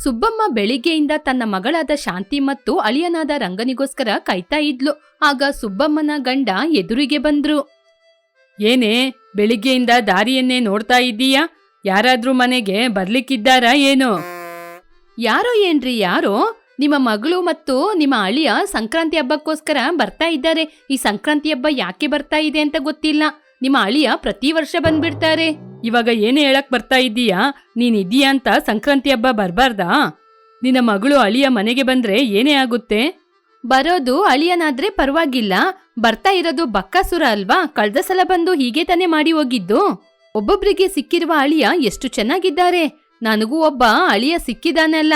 ಸುಬ್ಬಮ್ಮ ಬೆಳಿಗ್ಗೆಯಿಂದ ತನ್ನ ಮಗಳಾದ ಶಾಂತಿ ಮತ್ತು ಅಳಿಯನಾದ ರಂಗನಿಗೋಸ್ಕರ ಕಾಯ್ತಾ ಇದ್ಲು. ಆಗ ಸುಬ್ಬಮ್ಮನ ಗಂಡ ಎದುರಿಗೆ ಬಂದ್ರು. ಏನೇ ಬೆಳಿಗ್ಗೆಯಿಂದ ದಾರಿಯನ್ನೇ ನೋಡ್ತಾ ಇದ್ದೀಯಾ? ಯಾರಾದ್ರೂ ಮನೆಗೆ ಬರ್ಲಿಕ್ಕಿದ್ದಾರಾ ಏನು? ಯಾರೋ ಏನ್ರಿ ಯಾರೋ? ನಿಮ್ಮ ಮಗಳು ಮತ್ತು ನಿಮ್ಮ ಅಳಿಯ ಸಂಕ್ರಾಂತಿ ಹಬ್ಬಕ್ಕೋಸ್ಕರ ಬರ್ತಾ ಇದ್ದಾರೆ. ಈ ಸಂಕ್ರಾಂತಿ ಹಬ್ಬ ಯಾಕೆ ಬರ್ತಾ ಇದೆ ಅಂತ ಗೊತ್ತಿಲ್ಲ. ನಿಮ್ಮ ಅಳಿಯ ಪ್ರತಿ ವರ್ಷ ಬಂದ್ಬಿಡ್ತಾರೆ. ಇವಾಗ ಏನೇ ಹೇಳಕ್ ಬರ್ತಾ ಇದ್ದೀಯಾ? ನೀನಿದ್ದೀಯಾ ಅಂತ ಸಂಕ್ರಾಂತಿ ಹಬ್ಬ ಬರ್ಬಾರ್ದಾ? ನಿನ್ನ ಮಗಳು ಅಳಿಯ ಮನೆಗೆ ಬಂದ್ರೆ ಏನೇ ಆಗುತ್ತೆ? ಬರೋದು ಅಳಿಯನಾದ್ರೆ ಪರವಾಗಿಲ್ಲ, ಬರ್ತಾ ಇರೋದು ಬಕ್ಕಾಸುರ ಅಲ್ವಾ? ಕಳ್ದ ಸಲ ಬಂದು ಹೀಗೆ ತಾನೇ ಮಾಡಿ ಹೋಗಿದ್ದು. ಒಬ್ಬೊಬ್ರಿಗೆ ಸಿಕ್ಕಿರುವ ಅಳಿಯ ಎಷ್ಟು ಚೆನ್ನಾಗಿದ್ದಾರೆ. ನನಗೂ ಒಬ್ಬ ಅಳಿಯ ಸಿಕ್ಕಿದಾನಲ್ಲ.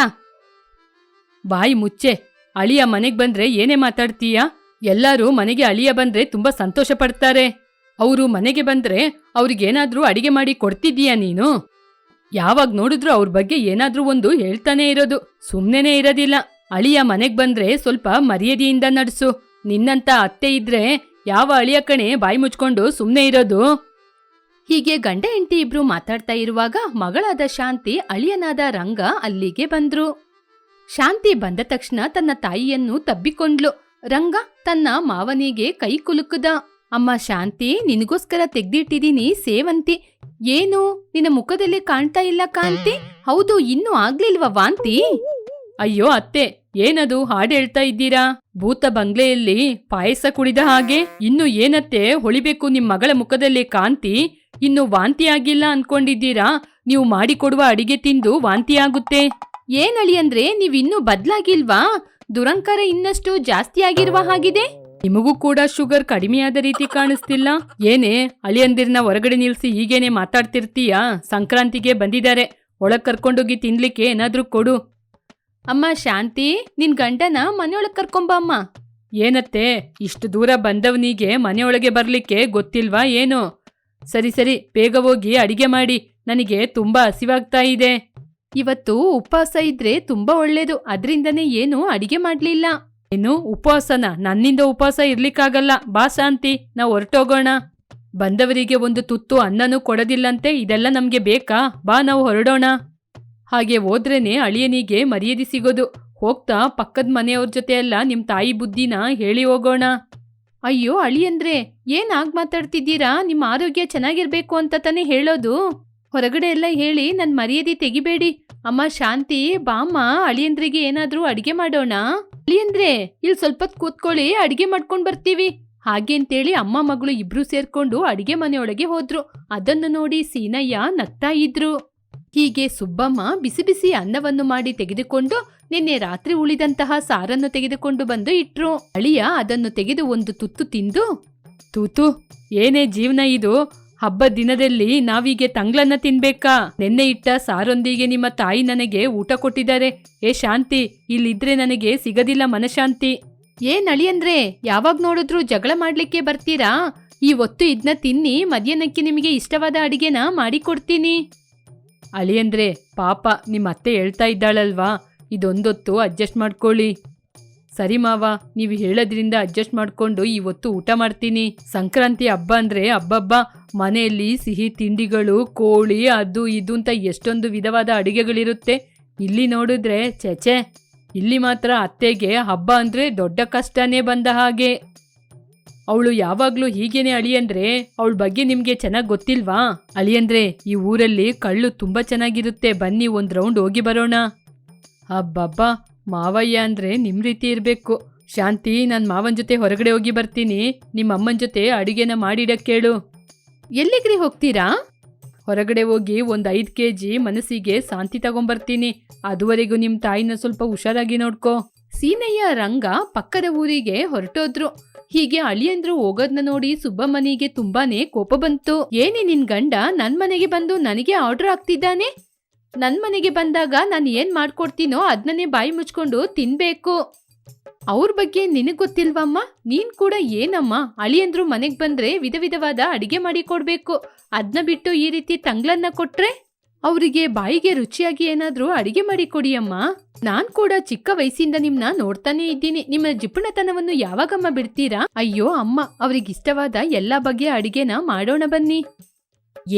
ಬಾಯಿ ಮುಚ್ಚೆ. ಅಳಿಯ ಮನೆಗ್ ಬಂದ್ರೆ ಏನೇ ಮಾತಾಡ್ತೀಯಾ? ಎಲ್ಲರೂ ಮನೆಗೆ ಅಳಿಯ ಬಂದ್ರೆ ತುಂಬಾ ಸಂತೋಷ ಪಡ್ತಾರೆ. ಅವರು ಮನೆಗೆ ಬಂದ್ರೆ ಅವ್ರಿಗೇನಾದ್ರೂ ಅಡಿಗೆ ಮಾಡಿ ಕೊಡ್ತಿದ್ದೀಯಾ ನೀನು? ಯಾವಾಗ ನೋಡಿದ್ರು ಅವ್ರ ಬಗ್ಗೆ ಏನಾದ್ರೂ ಒಂದು ಹೇಳ್ತಾನೆ ಇರೋದು, ಸುಮ್ನೆನೇ ಇರೋದಿಲ್ಲ. ಅಳಿಯ ಮನೆಗ್ ಬಂದ್ರೆ ಸ್ವಲ್ಪ ಮರ್ಯಾದೆಯಿಂದ ನಡ್ಸು. ನಿನ್ನಂತ ಅತ್ತೆ ಇದ್ರೆ ಯಾವ ಅಳಿಯ ಕಣೆ ಬಾಯಿ ಮುಚ್ಕೊಂಡು ಸುಮ್ನೆ ಇರೋದು? ಹೀಗೆ ಗಂಡ ಹೆಂಡತಿ ಇಬ್ರು ಮಾತಾಡ್ತಾ ಇರುವಾಗ ಮಗಳಾದ ಶಾಂತಿ ಅಳಿಯನಾದ ರಂಗ ಅಲ್ಲಿಗೆ ಬಂದ್ರು. ಶಾಂತಿ ಬಂದ ತಕ್ಷಣ ತನ್ನ ತಾಯಿಯನ್ನು ತಬ್ಬಿಕೊಂಡ್ಲು. ರಂಗ ತನ್ನ ಮಾವನಿಗೆ ಕೈ ಕುಲುಕುದ. ಅಮ್ಮ ಶಾಂತಿ, ನಿನಗೋಸ್ಕರ ತೆಗ್ದಿಟ್ಟಿದೀನಿ ಸೇವಂತಿ. ಏನು ನಿನ್ನ ಮುಖದಲ್ಲಿ ಕಾಣ್ತಾ ಇಲ್ಲ ಕಾಂತಿ? ಹೌದು, ಇನ್ನೂ ಆಗ್ಲಿಲ್ವಾ ವಾಂತಿ? ಅಯ್ಯೋ ಅತ್ತೆ, ಏನದು ಹಾಡು ಹೇಳ್ತಾ ಇದ್ದೀರಾ? ಭೂತ ಬಂಗ್ಲೆಯಲ್ಲಿ ಪಾಯಸ ಕುಡಿದ ಹಾಗೆ. ಇನ್ನು ಏನತ್ತೆ ಹೊಳಿಬೇಕು ನಿಮ್ ಮಗಳ ಮುಖದಲ್ಲಿ ಕಾಂತಿ? ಇನ್ನು ವಾಂತಿ ಆಗಿಲ್ಲ ಅನ್ಕೊಂಡಿದ್ದೀರಾ? ನೀವು ಮಾಡಿಕೊಡುವ ಅಡಿಗೆ ತಿಂದು ವಾಂತಿ ಆಗುತ್ತೆ. ಏನಳಿ ಅಂದ್ರೆ ನೀವಿನ್ನೂ ಬದ್ಲಾಗಿಲ್ವಾ? ದುರಂಕಾರ ಇನ್ನಷ್ಟು ಜಾಸ್ತಿ ಆಗಿರುವ ಹಾಗಿದೆ. ನಿಮಗೂ ಕೂಡ ಶುಗರ್ ಕಡಿಮೆಯಾದ ರೀತಿ ಕಾಣಿಸ್ತಿಲ್ಲ. ಏನೇ ಅಳಿಯಂದಿರ್ನ ಹೊರಗಡೆ ನಿಲ್ಸಿ ಹೀಗೇನೆ ಮಾತಾಡ್ತಿರ್ತೀಯಾ? ಸಂಕ್ರಾಂತಿಗೆ ಬಂದಿದ್ದಾರೆ, ಒಳಗ್ ಕರ್ಕೊಂಡೋಗಿ ತಿನ್ಲಿಕ್ಕೆ ಏನಾದ್ರೂ ಕೊಡು. ಅಮ್ಮ ಶಾಂತಿ, ನಿನ್ ಗಂಡನ ಮನೆಯೊಳಗ್ ಕರ್ಕೊಂಬ ಅಮ್ಮ. ಏನತ್ತೆ, ಇಷ್ಟು ದೂರ ಬಂದವನಿಗೆ ಮನೆಯೊಳಗೆ ಬರ್ಲಿಕ್ಕೆ ಗೊತ್ತಿಲ್ವಾ ಏನು? ಸರಿ ಸರಿ, ಬೇಗ ಹೋಗಿ ಅಡಿಗೆ ಮಾಡಿ, ನನಗೆ ತುಂಬಾ ಹಸಿವಾಗ್ತಾ ಇದೆ. ಇವತ್ತು ಉಪವಾಸ ಇದ್ರೆ ತುಂಬಾ ಒಳ್ಳೇದು, ಅದ್ರಿಂದನೇ ಏನು ಅಡಿಗೆ ಮಾಡ್ಲಿಲ್ಲ. ಏನು ಉಪವಾಸನ? ನನ್ನಿಂದ ಉಪವಾಸ ಇರ್ಲಿಕ್ಕಾಗಲ್ಲ. ಬಾ ಶಾಂತಿ, ನಾವು ಹೊರಟೋಗೋಣ. ಬಂದವರಿಗೆ ಒಂದು ತುತ್ತು ಅನ್ನನೂ ಕೊಡೋದಿಲ್ಲಂತೆ, ಇದೆಲ್ಲ ನಮ್ಗೆ ಬೇಕಾ? ಬಾ ನಾವು ಹೊರಡೋಣ. ಹಾಗೆ ಹೋದ್ರೇನೆ ಅಳಿಯನಿಗೆ ಮರ್ಯಾದೆ ಸಿಗೋದು. ಹೋಗ್ತಾ ಪಕ್ಕದ ಮನೆಯವ್ರ ಜೊತೆ ಎಲ್ಲ ನಿಮ್ ತಾಯಿ ಬುದ್ಧಿನ ಹೇಳಿ ಹೋಗೋಣ. ಅಯ್ಯೋ ಅಳಿಯಂದ್ರೆ, ಏನ್ ಆಗ್ ಮಾತಾಡ್ತಿದ್ದೀರಾ? ನಿಮ್ಮ ಆರೋಗ್ಯ ಚೆನ್ನಾಗಿರ್ಬೇಕು ಅಂತ ತಾನೇ ಹೇಳೋದು. ಹೊರಗಡೆ ಎಲ್ಲ ಹೇಳಿ ನನ್ ಮರ್ಯಾದೆ ತೆಗಿಬೇಡಿ. ಅಮ್ಮ ಶಾಂತಿ, ಬಾಮ್ಮ, ಅಳಿಯಂದ್ರಿಗೆ ಏನಾದ್ರೂ ಅಡಿಗೆ ಮಾಡೋಣ. ಅಳಿಯಂದ್ರೆ, ಇಲ್ಲಿ ಸ್ವಲ್ಪ ಕೂತ್ಕೊಳ್ಳಿ, ಅಡಿಗೆ ಮಾಡ್ಕೊಂಡ್ ಬರ್ತೀವಿ. ಹಾಗೇಂತೇಳಿ ಅಮ್ಮ ಮಗಳು ಇಬ್ರು ಸೇರ್ಕೊಂಡು ಅಡಿಗೆ ಮನೆಯೊಳಗೆ ಹೋದ್ರು. ಅದನ್ನು ನೋಡಿ ಸೀನಯ್ಯ ನಗ್ತಾ ಇದ್ರು. ಹೀಗೆ ಸುಬ್ಬಮ್ಮ ಬಿಸಿ ಬಿಸಿ ಅನ್ನವನ್ನು ಮಾಡಿ ತೆಗೆದುಕೊಂಡು ನಿನ್ನೆ ರಾತ್ರಿ ಉಳಿದಂತಹ ಸಾರನ್ನು ತೆಗೆದುಕೊಂಡು ಬಂದು ಇಟ್ರು. ಅಳಿಯ ಅದನ್ನು ತೆಗೆದು ಒಂದು ತುತ್ತು ತಿಂದು, ತೂತು, ಏನೇ ಜೀವನ ಇದು? ಹಬ್ಬದ ದಿನದಲ್ಲಿ ನಾವೀಗೆ ತಂಗ್ಳನ್ನ ತಿನ್ಬೇಕಾ? ನೆನ್ನೆ ಇಟ್ಟ ಸಾರೊಂದಿಗೆ ನಿಮ್ಮ ತಾಯಿ ನನಗೆ ಊಟ ಕೊಟ್ಟಿದ್ದಾರೆ. ಏ ಶಾಂತಿ, ಇಲ್ಲಿದ್ರೆ ನನಗೆ ಸಿಗದಿಲ್ಲ ಮನಶಾಂತಿ. ಏನ್ ಅಳಿಯಂದ್ರೆ, ಯಾವಾಗ ನೋಡಿದ್ರು ಜಗಳ ಮಾಡ್ಲಿಕ್ಕೆ ಬರ್ತೀರಾ? ಈ ಹೊತ್ತು ಇದನ್ನ ತಿನ್ನಿ, ಮಧ್ಯಾಹ್ನಕ್ಕೆ ನಿಮಗೆ ಇಷ್ಟವಾದ ಅಡಿಗೆನ ಮಾಡಿಕೊಡ್ತೀನಿ. ಅಳಿಯಂದ್ರೆ, ಪಾಪ ನಿಮ್ಮ ಅತ್ತೆ ಹೇಳ್ತಾ ಇದ್ದಾಳಲ್ವಾ, ಇದೊಂದೊತ್ತು ಅಡ್ಜಸ್ಟ್ ಮಾಡ್ಕೊಳ್ಳಿ. ಸರಿ ಮಾವ, ನೀವು ಹೇಳೋದ್ರಿಂದ ಅಡ್ಜಸ್ಟ್ ಮಾಡ್ಕೊಂಡು ಇವತ್ತು ಊಟ ಮಾಡ್ತೀನಿ. ಸಂಕ್ರಾಂತಿ ಹಬ್ಬ ಅಂದ್ರೆ ಹಬ್ಬಬ್ಬ, ಮನೆಯಲ್ಲಿ ಸಿಹಿ ತಿಂಡಿಗಳು, ಕೋಳಿ, ಅದು ಇದು ಅಂತ ಎಷ್ಟೊಂದು ವಿಧವಾದ ಅಡಿಗೆಗಳಿರುತ್ತೆ. ಇಲ್ಲಿ ನೋಡಿದ್ರೆ ಚೆಚೆ, ಇಲ್ಲಿ ಮಾತ್ರ ಅತ್ತೆಗೆ ಹಬ್ಬ ಅಂದ್ರೆ ದೊಡ್ಡ ಕಷ್ಟನೇ ಬಂದ ಹಾಗೆ. ಅವಳು ಯಾವಾಗ್ಲೂ ಹೀಗೇನೆ ಅಳಿಯಂದ್ರೆ, ಅವಳ ಬಗ್ಗೆ ನಿಮ್ಗೆ ಚೆನ್ನಾಗ್ ಗೊತ್ತಿಲ್ವಾ? ಅಳಿಯಂದ್ರೆ, ಈ ಊರಲ್ಲಿ ಕಳ್ಳು ತುಂಬಾ ಚೆನ್ನಾಗಿರುತ್ತೆ, ಬನ್ನಿ ಒಂದ್ ರೌಂಡ್ ಹೋಗಿ ಬರೋಣ. ಹಬ್ಬಬ್ಬಾ, ಮಾವಯ್ಯ ಅಂದ್ರೆ ನಿಮ್ ರೀತಿ ಇರ್ಬೇಕು. ಶಾಂತಿ, ನನ್ ಮಾವನ್ ಜೊತೆ ಹೊರಗಡೆ ಹೋಗಿ ಬರ್ತೀನಿ. ನಿಮ್ಮ ಅಮ್ಮನ ಜೊತೆ ಅಡಿಗೆನ ಮಾಡಿಡಕ್ಕೇಳು. ಎಲ್ಲಿಗ್ರಿ ಹೋಗ್ತೀರಾ? ಹೊರಗಡೆ ಹೋಗಿ ಒಂದ್ 5 kg ಮನಸ್ಸಿಗೆ ಶಾಂತಿ ತಗೊಂಬರ್ತೀನಿ. ಅದುವರೆಗೂ ನಿಮ್ ತಾಯಿನ ಸ್ವಲ್ಪ ಹುಷಾರಾಗಿ ನೋಡ್ಕೋ. ಸೀನಯ್ಯ ರಂಗ ಪಕ್ಕದ ಊರಿಗೆ ಹೊರಟೋದ್ರು. ಹೀಗೆ ಅಳಿಯಂದ್ರು ಹೋಗೋದ್ನ ನೋಡಿ ಸುಬ್ಬಮ್ಮನಿಗೆ ತುಂಬಾನೇ ಕೋಪ ಬಂತು. ಏನೇ ನಿನ್ ಗಂಡ ನನ್ ಮನೆಗೆ ಬಂದು ನನಗೆ ಆರ್ಡರ್ ಆಗ್ತಿದ್ದಾನೆ? ನನ್ ಮನೆಗೆ ಬಂದಾಗ ನಾನು ಏನ್ ಮಾಡ್ಕೊಡ್ತೀನೋ ಅದನ್ನೇ ಬಾಯಿ ಮುಚ್ಕೊಂಡು ತಿನ್ಬೇಕು. ಅವ್ರ ಬಗ್ಗೆ ನಿನಗ್ ಗೊತ್ತಿಲ್ವಮ್ಮ? ನೀನ್ ಕೂಡ ಏನಮ್ಮ, ಅಳಿಯಂದ್ರು ಮನೆಗ್ ಬಂದ್ರೆ ವಿಧ ವಿಧವಾದ ಅಡಿಗೆ ಮಾಡಿ ಕೊಡ್ಬೇಕು. ಅದನ್ನ ಬಿಟ್ಟು ಈ ರೀತಿ ತಂಗ್ಳನ್ನ ಕೊಟ್ರೆ ಅವರಿಗೆ ಬಾಯಿಗೆ ರುಚಿಯಾಗಿ ಏನಾದ್ರೂ ಅಡಿಗೆ ಮಾಡಿ ಕೊಡಿಯಮ್ಮ. ನಾನ್ ಕೂಡ ಚಿಕ್ಕ ವಯಸ್ಸಿಂದ ನಿಮ್ನ ನೋಡ್ತಾನೆ ಇದ್ದೀನಿ. ನಿಮ್ಮ ಜಿಪುಣತನವನ್ನು ಯಾವಾಗಮ್ಮ ಬಿಡ್ತೀರಾ? ಅಯ್ಯೋ ಅಮ್ಮ, ಅವ್ರಿಗಿಷ್ಟವಾದ ಎಲ್ಲಾ ಬಗೆಯ ಅಡಿಗೆನ ಮಾಡೋಣ ಬನ್ನಿ.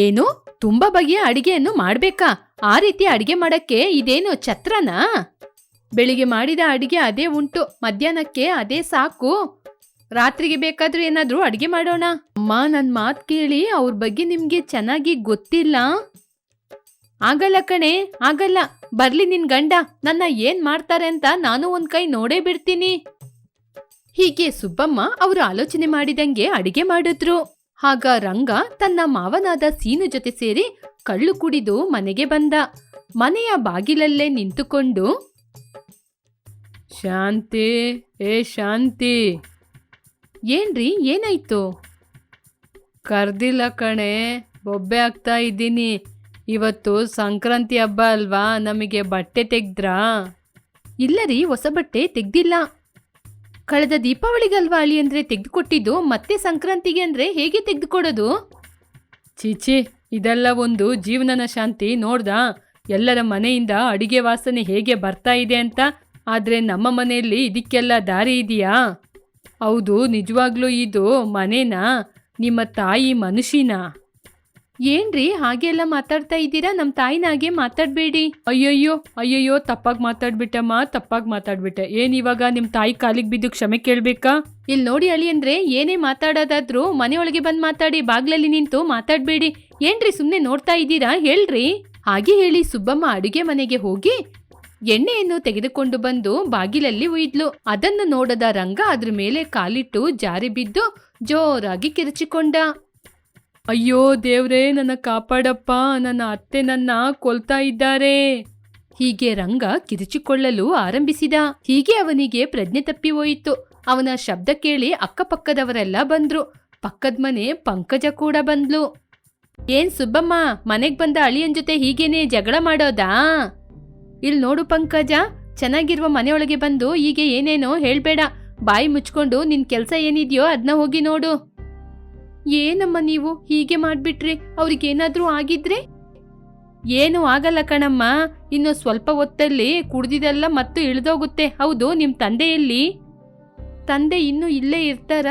ಏನು, ತುಂಬಾ ಬಗೆಯ ಅಡಿಗೆಯನ್ನು ಮಾಡ್ಬೇಕಾ? ಆ ರೀತಿ ಅಡಿಗೆ ಮಾಡಕ್ಕೆ ಇದೇನು ಛತ್ರನಾ? ಬೆಳಿಗ್ಗೆ ಮಾಡಿದ ಅಡಿಗೆ ಅದೇ ಉಂಟು, ಮಧ್ಯಾಹ್ನಕ್ಕೆ ಅದೇ ಸಾಕು. ರಾತ್ರಿಗೆ ಬೇಕಾದ್ರೂ ಏನಾದ್ರೂ ಅಡಿಗೆ ಮಾಡೋಣ. ಅಮ್ಮ, ನನ್ ಮಾತ್ ಕೇಳಿ, ಅವ್ರ ಬಗ್ಗೆ ನಿಮ್ಗೆ ಚೆನ್ನಾಗಿ ಗೊತ್ತಿಲ್ಲ. ಆಗಲ್ಲ ಕಣೆ, ಆಗಲ್ಲ. ಬರ್ಲಿ ನಿನ್ ಗಂಡ, ನನ್ನ ಏನ್ ಮಾಡ್ತಾರೆ ಅಂತ ನಾನು ಒಂದ್ ಕೈ ನೋಡೇ ಬಿಡ್ತೀನಿ. ಹೀಗೆ ಸುಬ್ಬಮ್ಮ ಅವರು ಆಲೋಚನೆ ಮಾಡಿದಂಗೆ ಅಡಿಗೆ ಮಾಡಿದ್ರು. ಆಗ ರಂಗ ತನ್ನ ಮಾವನಾದ ಸೀನು ಜೊತೆ ಸೇರಿ ಕಳ್ಳು ಕುಡಿದು ಮನೆಗೆ ಬಂದ. ಮನೆಯ ಬಾಗಿಲಲ್ಲೇ ನಿಂತುಕೊಂಡು, ಶಾಂತಿ, ಏ ಶಾಂತಿ. ಏನ್ರಿ, ಏನಾಯ್ತು? ಕರ್ದಿಲ್ಲ ಕಣೆ, ಬೊಬ್ಬೆ ಆಗ್ತಾ ಇದ್ದೀನಿ. ಇವತ್ತು ಸಂಕ್ರಾಂತಿ ಹಬ್ಬ ಅಲ್ವಾ, ನಮಗೆ ಬಟ್ಟೆ ತೆಗ್ದ್ರಾ? ಇಲ್ಲ ರೀ, ಹೊಸ ಬಟ್ಟೆ ತೆಗ್ದಿಲ್ಲ. ಕಳೆದ ದೀಪಾವಳಿಗಲ್ವಾ ಅಳಿಯಂದ್ರೆ ತೆಗೆದುಕೊಟ್ಟಿದ್ದು, ಮತ್ತೆ ಸಂಕ್ರಾಂತಿಗೆ ಅಂದ್ರೆ ಹೇಗೆ ತೆಗೆದುಕೊಡೋದು? ಚೀಚಿ, ಇದೆಲ್ಲ ಒಂದು ಜೀವನನ ಶಾಂತಿ. ನೋಡ್ದಾ ಎಲ್ಲರ ಮನೆಯಿಂದ ಅಡಿಗೆ ವಾಸನೆ ಹೇಗೆ ಬರ್ತಾ ಇದೆ ಅಂತ? ಆದ್ರೆ ನಮ್ಮ ಮನೆಯಲ್ಲಿ ಇದಕ್ಕೆಲ್ಲ ದಾರಿ ಇದೆಯಾ? ಹೌದು, ನಿಜವಾಗ್ಲೂ ಇದು ಮನೆನಾ, ನಿಮ್ಮ ತಾಯಿ ಮನುಷ್ಯನಾ? ಏನ್ರಿ ಹಾಗೆಲ್ಲ ಮಾತಾಡ್ತಾ ಇದ್ದೀರಾ? ನಮ್ಮ ತಾಯಿನ ಹಾಗೆ ಮಾತಾಡ್ಬೇಡಿ. ಅಯ್ಯಯ್ಯೋ ಅಯ್ಯಯ್ಯೋ, ತಪ್ಪಾಗಿ ಮಾತಾಡ್ಬಿಟ್ಟಮ್ಮ, ತಪ್ಪಾಗಿ ಮಾತಾಡ್ಬಿಟ್ಟೆ. ಏನಿವಾಗ ನಿಮ್ಮ ತಾಯಿ ಕಾಲಿಗೆ ಬಿದ್ದು ಕ್ಷಮೆ ಕೇಳ್ಬೇಕಾ? ಇಲ್ಲಿ ನೋಡಿ ಅಳಿಯಂದ್ರೆ, ಏನೇ ಮಾತಾಡೋದಾದ್ರೂ ಮನೆಯೊಳಗೆ ಬಂದು ಮಾತಾಡಿ, ಬಾಗ್ಲಲ್ಲಿ ನಿಂತು ಮಾತಾಡ್ಬೇಡಿ. ಏನ್ರಿ ಸುಮ್ಮನೆ ನೋಡ್ತಾ ಇದ್ದೀರಾ? ಹೇಳ್ರಿ. ಹಾಗೆ ಹೇಳಿ ಸುಬ್ಬಮ್ಮ ಅಡುಗೆ ಮನೆಗೆ ಹೋಗಿ ಎಣ್ಣೆಯನ್ನು ತೆಗೆದುಕೊಂಡು ಬಂದು ಬಾಗಿಲಲ್ಲಿ ಉಯ್ದ್ಲು. ಅದನ್ನು ನೋಡದ ರಂಗ ಅದ್ರ ಮೇಲೆ ಕಾಲಿಟ್ಟು ಜಾರಿ ಬಿದ್ದು ಜೋರಾಗಿ ಕಿರುಚಿಕೊಂಡ. ಅಯ್ಯೋ ದೇವ್ರೇ, ನನ್ನ ಕಾಪಾಡಪ್ಪ, ನನ್ನ ಅತ್ತೆ ನನ್ನ ಕೊಲ್ತಾ ಇದ್ದಾರೆ. ಹೀಗೆ ರಂಗ ಕಿರುಚಿಕೊಳ್ಳಲು ಆರಂಭಿಸಿದ. ಹೀಗೆ ಅವನಿಗೆ ಪ್ರಜ್ಞೆ ತಪ್ಪಿ ಹೋಯಿತು. ಅವನ ಶಬ್ದ ಕೇಳಿ ಅಕ್ಕಪಕ್ಕದವರೆಲ್ಲ ಬಂದ್ರು. ಪಕ್ಕದ ಮನೆ ಪಂಕಜ ಕೂಡ ಬಂದ್ಲು. ಏನ್ ಸುಬ್ಬಮ್ಮ, ಮನೆಗ್ ಬಂದ ಅಳಿಯನ್ ಜೊತೆ ಹೀಗೇನೆ ಜಗಳ ಮಾಡೋದಾ? ಇಲ್ ನೋಡು ಪಂಕಜ, ಚೆನ್ನಾಗಿರುವ ಮನೆಯೊಳಗೆ ಬಂದು ಹೀಗೆ ಏನೇನೋ ಹೇಳ್ಬೇಡ. ಬಾಯಿ ಮುಚ್ಕೊಂಡು ನಿನ್ ಕೆಲ್ಸ ಏನಿದೆಯೋ ಅದನ್ನ ಹೋಗಿ ನೋಡು. ಏನಮ್ಮ ನೀವು ಹೀಗೆ ಮಾಡ್ಬಿಟ್ರಿ? ಅವ್ರಿಗೇನಾದ್ರೂ ಆಗಿದ್ರೆ? ಏನು ಆಗಲ್ಲ ಕಣಮ್ಮ, ಇನ್ನು ಸ್ವಲ್ಪ ಹೊತ್ತಲ್ಲಿ ಕುಡ್ದಿದೆಲ್ಲ ಮತ್ತು ಇಳಿದೋಗುತ್ತೆ. ಹೌದು, ನಿಮ್ ತಂದೆ ಎಲ್ಲಿ? ತಂದೆ ಇನ್ನೂ ಇಲ್ಲೇ ಇರ್ತಾರ.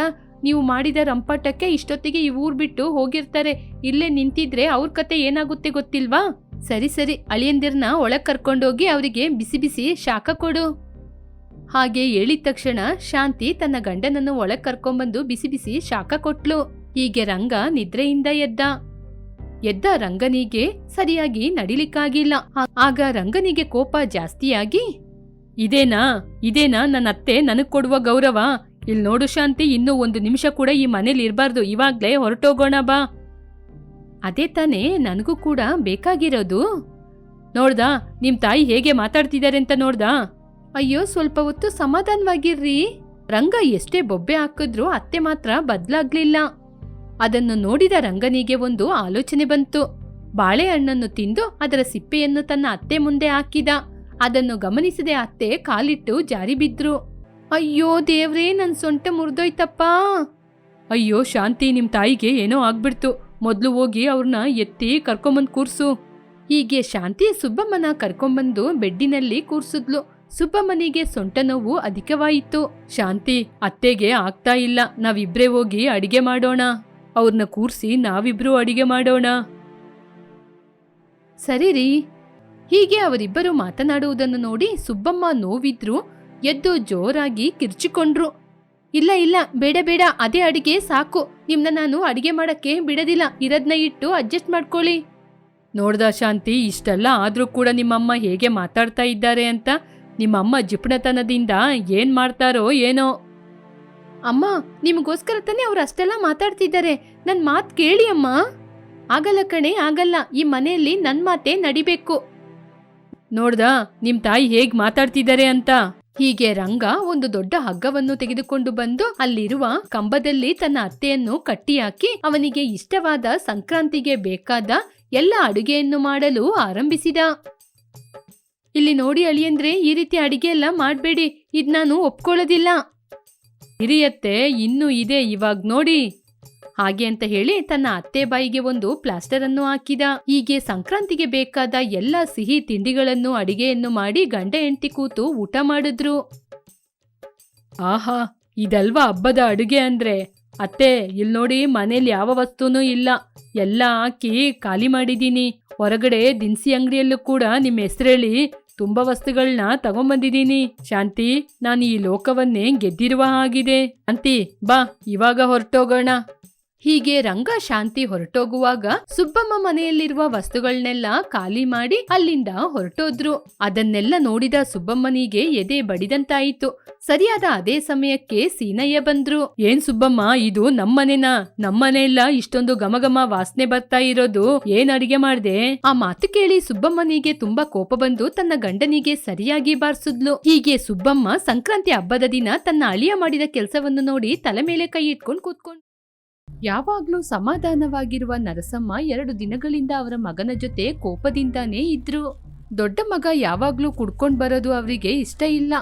ನೀವು ಮಾಡಿದ ರಂಪಾಟಕ್ಕೆ ಇಷ್ಟೊತ್ತಿಗೆ ಈ ಊರ್ ಬಿಟ್ಟು ಹೋಗಿರ್ತಾರೆ. ಇಲ್ಲೇ ನಿಂತಿದ್ರೆ ಅವ್ರ ಕತೆ ಏನಾಗುತ್ತೆ ಗೊತ್ತಿಲ್ವಾ? ಸರಿ ಸರಿ, ಅಳಿಯಂದಿರ್ನ ಒಳಗ್ ಕರ್ಕೊಂಡೋಗಿ ಅವರಿಗೆ ಬಿಸಿ ಬಿಸಿ ಶಾಖ ಕೊಡು. ಹಾಗೆ ಹೇಳಿದ ತಕ್ಷಣ ಶಾಂತಿ ತನ್ನ ಗಂಡನನ್ನು ಒಳಗ್ ಕರ್ಕೊಂಡ್ಬಂದು ಬಿಸಿ ಬಿಸಿ ಶಾಖ ಕೊಟ್ಲು. ಹೀಗೆ ರಂಗ ನಿದ್ರೆಯಿಂದ ಎದ್ದ ರಂಗನಿಗೆ ಸರಿಯಾಗಿ ನಡಿಲಿಕ್ಕಾಗಿಲ್ಲ. ಆಗ ರಂಗನಿಗೆ ಕೋಪ ಜಾಸ್ತಿಯಾಗಿ, ಇದೇನಾ ನನ್ನ ಅತ್ತೆ ನನಗ್ ಕೊಡುವ ಗೌರವ? ಇಲ್ಲಿ ನೋಡು ಶಾಂತಿ, ಇನ್ನೂ 1 ನಿಮಿಷ ಕೂಡ ಈ ಮನೇಲಿ ಇರಬಾರ್ದು. ಇವಾಗ್ಲೇ ಹೊರಟೋಗೋಣ ಬಾ. ಅದೇ ತಾನೇ ನನಗೂ ಕೂಡ ಬೇಕಾಗಿರೋದು. ನೋಡ್ದಾ ನಿಮ್ ತಾಯಿ ಹೇಗೆ ಮಾತಾಡ್ತಿದ್ದಾರೆ ಅಂತ ನೋಡ್ದಾ? ಅಯ್ಯೋ, ಸ್ವಲ್ಪ ಹೊತ್ತು ಸಮಾಧಾನವಾಗಿರ್ರಿ. ರಂಗ ಎಷ್ಟೇ ಬೊಬ್ಬೆ ಹಾಕಿದ್ರೂ ಅತ್ತೆ ಮಾತ್ರ ಬದ್ಲಾಗ್ಲಿಲ್ಲ. ಅದನ್ನು ನೋಡಿದ ರಂಗನಿಗೆ ಒಂದು ಆಲೋಚನೆ ಬಂತು. ಬಾಳೆಹಣ್ಣನ್ನು ತಿಂದು ಅದರ ಸಿಪ್ಪೆಯನ್ನು ತನ್ನ ಅತ್ತೆ ಮುಂದೆ ಹಾಕಿದ. ಅದನ್ನು ಗಮನಿಸದೆ ಅತ್ತೆ ಕಾಲಿಟ್ಟು ಜಾರಿ ಬಿದ್ರು. ಅಯ್ಯೋ ದೇವ್ರೇ, ನನ್ ಸೊಂಟ ಮುರಿದೋಯ್ತಪ್ಪ. ಅಯ್ಯೋ ಶಾಂತಿ, ನಿಮ್ ತಾಯಿಗೆ ಏನೋ ಆಗ್ಬಿಡ್ತು. ಮೊದ್ಲು ಹೋಗಿ ಅವ್ರನ್ನ ಎತ್ತಿ ಕರ್ಕೊಂಬಂದ್ ಕೂರ್ಸು. ಹೀಗೆ ಶಾಂತಿ ಸುಬ್ಬಮ್ಮನ ಕರ್ಕೊಂಬಂದು ಬೆಡ್ಡಿನಲ್ಲಿ ಕೂರ್ಸಿದ್ಲು. ಸುಬ್ಬಮ್ಮನಿಗೆ ಸೊಂಟ ನೋವು ಅಧಿಕವಾಯಿತು. ಶಾಂತಿ, ಅತ್ತೆಗೆ ಆಗ್ತಾ ಇಲ್ಲ, ನಾವಿಬ್ರೇ ಹೋಗಿ ಅಡಿಗೆ ಮಾಡೋಣ. ಅವ್ರನ್ನ ಕೂರ್ಸಿ ನಾವಿಬ್ರು ಅಡಿಗೆ ಮಾಡೋಣ. ಸರಿರಿ. ಹೀಗೆ ಅವರಿಬ್ಬರು ಮಾತನಾಡುವುದನ್ನು ನೋಡಿ ಸುಬ್ಬಮ್ಮ ನೋವಿದ್ರು ಎದ್ದು ಜೋರಾಗಿ ಕಿರ್ಚಿಕೊಂಡ್ರು. ಇಲ್ಲ ಇಲ್ಲ, ಬೇಡ ಬೇಡ, ಅದೇ ಅಡಿಗೆ ಸಾಕು. ನಿಮ್ನ ನಾನು ಅಡಿಗೆ ಮಾಡಕ್ಕೆ ಬಿಡದಿಲ್ಲ. ಇರದ್ನ ಇಟ್ಟು ಅಡ್ಜಸ್ಟ್ ಮಾಡ್ಕೊಳ್ಳಿ. ನೋಡ್ದಾ ಶಾಂತಿ, ಇಷ್ಟೆಲ್ಲ ಆದ್ರೂ ಕೂಡ ನಿಮ್ಮಮ್ಮ ಹೇಗೆ ಮಾತಾಡ್ತಾ ಇದ್ದಾರೆ ಅಂತ. ನಿಮ್ಮಮ್ಮ ಜಿಪುಣತನದಿಂದ ಏನ್ ಮಾಡ್ತಾರೋ ಏನೋ. ಅಮ್ಮ, ನಿಮಗೋಸ್ಕರ ತಾನೇ ಅವ್ರು ಅಷ್ಟೆಲ್ಲ ಮಾತಾಡ್ತಿದ್ದಾರೆ. ನನ್ ಮಾತ್ ಕೇಳಿ ಅಮ್ಮ. ಆಗಲ್ಲ ಕಣೆ, ಆಗಲ್ಲ. ಈ ಮನೆಯಲ್ಲಿ ನನ್ ಮಾತೇ ನಡಿಬೇಕು. ನೋಡ್ದಾ ನಿಮ್ ತಾಯಿ ಹೇಗ್ ಮಾತಾಡ್ತಿದ್ದಾರೆ ಅಂತ. ಹೀಗೆ ರಂಗ ಒಂದು ದೊಡ್ಡ ಹಗ್ಗವನ್ನು ತೆಗೆದುಕೊಂಡು ಬಂದು ಅಲ್ಲಿರುವ ಕಂಬದಲ್ಲಿ ತನ್ನ ಅತ್ತೆಯನ್ನು ಕಟ್ಟಿಹಾಕಿ ಅವನಿಗೆ ಇಷ್ಟವಾದ ಸಂಕ್ರಾಂತಿಗೆ ಬೇಕಾದ ಎಲ್ಲ ಅಡುಗೆಯನ್ನು ಮಾಡಲು ಆರಂಭಿಸಿದ. ಇಲ್ಲಿ ನೋಡಿ ಅಳಿಯಂದ್ರೆ, ಈ ರೀತಿ ಅಡಿಗೆ ಎಲ್ಲ ಮಾಡ್ಬೇಡಿ. ಇದ್ ನಾನು ಒಪ್ಕೊಳ್ಳೋದಿಲ್ಲ. ಹಿರಿಯತ್ತೆ ಇನ್ನೂ ಇದೆ, ಇವಾಗ ನೋಡಿ. ಹಾಗೆ ಅಂತ ಹೇಳಿ ತನ್ನ ಅತ್ತೆ ಬಾಯಿಗೆ ಒಂದು ಪ್ಲಾಸ್ಟರ್ ಅನ್ನು ಹಾಕಿದ. ಹೀಗೆ ಸಂಕ್ರಾಂತಿಗೆ ಬೇಕಾದ ಎಲ್ಲ ಸಿಹಿ ತಿಂಡಿಗಳನ್ನು ಅಡಿಗೆಯನ್ನು ಮಾಡಿ ಗಂಡ ಹೆಂಡತಿ ಕೂತು ಊಟ ಮಾಡಿದ್ರು. ಆಹಾ, ಇದಲ್ವಾ ಹಬ್ಬದ ಅಡುಗೆ ಅಂದ್ರೆ. ಅತ್ತೆ ಇಲ್ಲಿ ನೋಡಿ, ಮನೇಲಿ ಯಾವ ವಸ್ತುನೂ ಇಲ್ಲ, ಎಲ್ಲ ಹಾಕಿ ಖಾಲಿ ಮಾಡಿದೀನಿ. ಹೊರಗಡೆ ದಿನಸಿ ಅಂಗಡಿಯಲ್ಲೂ ಕೂಡ ನಿಮ್ಮ ಹೆಸರೇಳಿ ತುಂಬಾ ವಸ್ತುಗಳನ್ನ ತಗೊಂಬಂದಿದ್ದೀನಿ. ಶಾಂತಿ, ನಾನು ಈ ಲೋಕವನ್ನೇ ಗೆದ್ದಿರುವ ಹಾಗಿದೆ. ಶಾಂತಿ ಬಾ, ಇವಾಗ ಹೊರಟೋಗೋಣ. ಹೀಗೆ ರಂಗ ಶಾಂತಿ ಹೊರಟೋಗುವಾಗ ಸುಬ್ಬಮ್ಮ ಮನೆಯಲ್ಲಿರುವ ವಸ್ತುಗಳನ್ನೆಲ್ಲ ಖಾಲಿ ಮಾಡಿ ಅಲ್ಲಿಂದ ಹೊರಟೋದ್ರು. ಅದನ್ನೆಲ್ಲ ನೋಡಿದ ಸುಬ್ಬಮ್ಮನಿಗೆ ಎದೆ ಬಡಿದಂತಾಯಿತು. ಸರಿಯಾದ ಅದೇ ಸಮಯಕ್ಕೆ ಸೀನಯ್ಯ ಬಂದ್ರು. ಏನ್ ಸುಬ್ಬಮ್ಮ, ಇದು ನಮ್ಮನೆನಾ? ನಮ್ಮನೆಯಲ್ಲ ಇಷ್ಟೊಂದು ಘಮಘಮ ವಾಸನೆ ಬರ್ತಾ ಇರೋದು. ಏನ್ ಅಡಿಗೆ ಮಾಡ್ದೆ? ಆ ಮಾತು ಕೇಳಿ ಸುಬ್ಬಮ್ಮನಿಗೆ ತುಂಬಾ ಕೋಪ ಬಂದು ತನ್ನ ಗಂಡನಿಗೆ ಸರಿಯಾಗಿ ಬಾರಿಸಿದ್ಲು. ಹೀಗೆ ಸುಬ್ಬಮ್ಮ ಸಂಕ್ರಾಂತಿ ಹಬ್ಬದ ದಿನ ತನ್ನ ಅಳಿಯ ಮಾಡಿದ ಕೆಲಸವನ್ನು ನೋಡಿ ತಲೆ ಮೇಲೆ ಕೈ ಇಟ್ಕೊಂಡು ಕೂತ್ಕೊಂಡು ಯಾವಾಗ್ಲೂ ಸಮಾಧಾನವಾಗಿರುವ ನರಸಮ್ಮ 2 ದಿನಗಳಿಂದ ಅವರ ಮಗನ ಜೊತೆ ಕೋಪದಿಂದಾನೇ ಇದ್ರು. ದೊಡ್ಡ ಮಗ ಯಾವಾಗ್ಲೂ ಕುಡ್ಕೊಂಡ್ ಬರೋದು ಅವರಿಗೆ ಇಷ್ಟ ಇಲ್ಲ.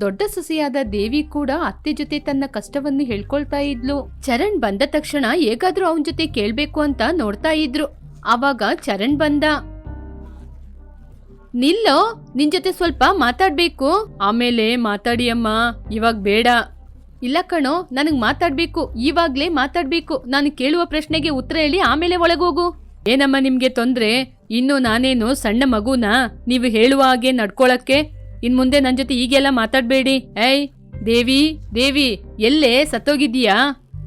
ದೊಡ್ಡ ಸೊಸೆಯಾದ ದೇವಿ ಕೂಡ ಅತ್ತೆ ಜೊತೆ ತನ್ನ ಕಷ್ಟವನ್ನು ಹೇಳ್ಕೊಳ್ತಾ ಇದ್ಲು. ಚರಣ್ ಬಂದ ತಕ್ಷಣ ಹೇಗಾದ್ರೂ ಅವನ್ ಜೊತೆ ಕೇಳ್ಬೇಕು ಅಂತ ನೋಡ್ತಾ ಇದ್ರು. ಆವಾಗ ಚರಣ್ ಬಂದ. ನಿಲ್ಲೋ, ನಿನ್ ಜೊತೆ ಸ್ವಲ್ಪ ಮಾತಾಡ್ಬೇಕು. ಆಮೇಲೆ ಮಾತಾಡಿ ಅಮ್ಮ, ಇವಾಗ ಬೇಡ. ಇಲ್ಲ ಕಣೋ, ನನಗ್ ಮಾತಾಡ್ಬೇಕು, ಇವಾಗ್ಲೇ ಮಾತಾಡ್ಬೇಕು. ನಾನು ಕೇಳುವ ಪ್ರಶ್ನೆಗೆ ಉತ್ತರ ಹೇಳಿ ಆಮೇಲೆ ಒಳಗೋಗು. ಏನಮ್ಮ ನಿಮ್ಗೆ ತೊಂದ್ರೆ? ಇನ್ನು ನಾನೇನು ಸಣ್ಣ ಮಗುನಾ ನೀವು ಹೇಳುವ ಹಾಗೆ ನಡ್ಕೊಳಕ್ಕೆ? ಇನ್ಮುಂದೆ ನನ್ ಜೊತೆ ಈಗೆಲ್ಲ ಮಾತಾಡ್ಬೇಡಿ. ಏಯ್ ದೇವಿ, ದೇವಿ ಎಲ್ಲೇ ಸತ್ತೋಗಿದ್ದೀಯಾ?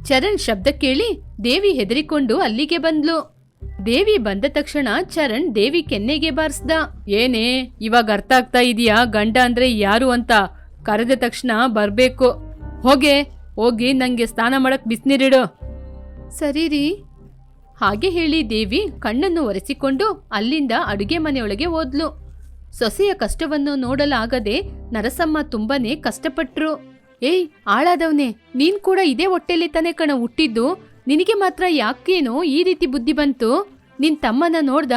ಚರಣ್ ಶಬ್ದ ಕೇಳಿ ದೇವಿ ಹೆದರಿಕೊಂಡು ಅಲ್ಲಿಗೆ ಬಂದ್ಲು. ದೇವಿ ಬಂದ ತಕ್ಷಣ ಚರಣ್ ದೇವಿ ಕೆನ್ನೆಗೆ ಬಾರಿಸ್ದ. ಏನೇ ಇವಾಗ ಅರ್ಥ ಆಗ್ತಾ ಇದೀಯಾ ಗಂಡ ಅಂದ್ರೆ ಯಾರು ಅಂತ? ಕರೆದ ತಕ್ಷಣ ಬರ್ಬೇಕು. ಹೋಗಿ ನಂಗೆ ಸ್ನಾನ ಮಾಡಕ್ ಬಿಸ್ನೀರಿಡು. ಸರಿ ರೀ. ಹಾಗೆ ಹೇಳಿ ದೇವಿ ಕಣ್ಣನ್ನು ಒರೆಸಿಕೊಂಡು ಅಲ್ಲಿಂದ ಅಡುಗೆ ಮನೆಯೊಳಗೆ ಹೋದ್ಲು. ಸೊಸೆಯ ಕಷ್ಟವನ್ನು ನೋಡಲಾಗದೆ ನರಸಮ್ಮ ತುಂಬಾನೇ ಕಷ್ಟಪಟ್ರು. ಏಯ್ ಆಳಾದವ್ನೆ, ನೀನ್ ಕೂಡ ಇದೇ ಹೊಟ್ಟೆಲಿ ತಾನೇ ಕಣ ಹುಟ್ಟಿದ್ದು. ನಿನಗೆ ಮಾತ್ರ ಯಾಕೇನೋ ಈ ರೀತಿ ಬುದ್ಧಿ ಬಂತು? ನಿನ್ ತಮ್ಮನ ನೋಡ್ದ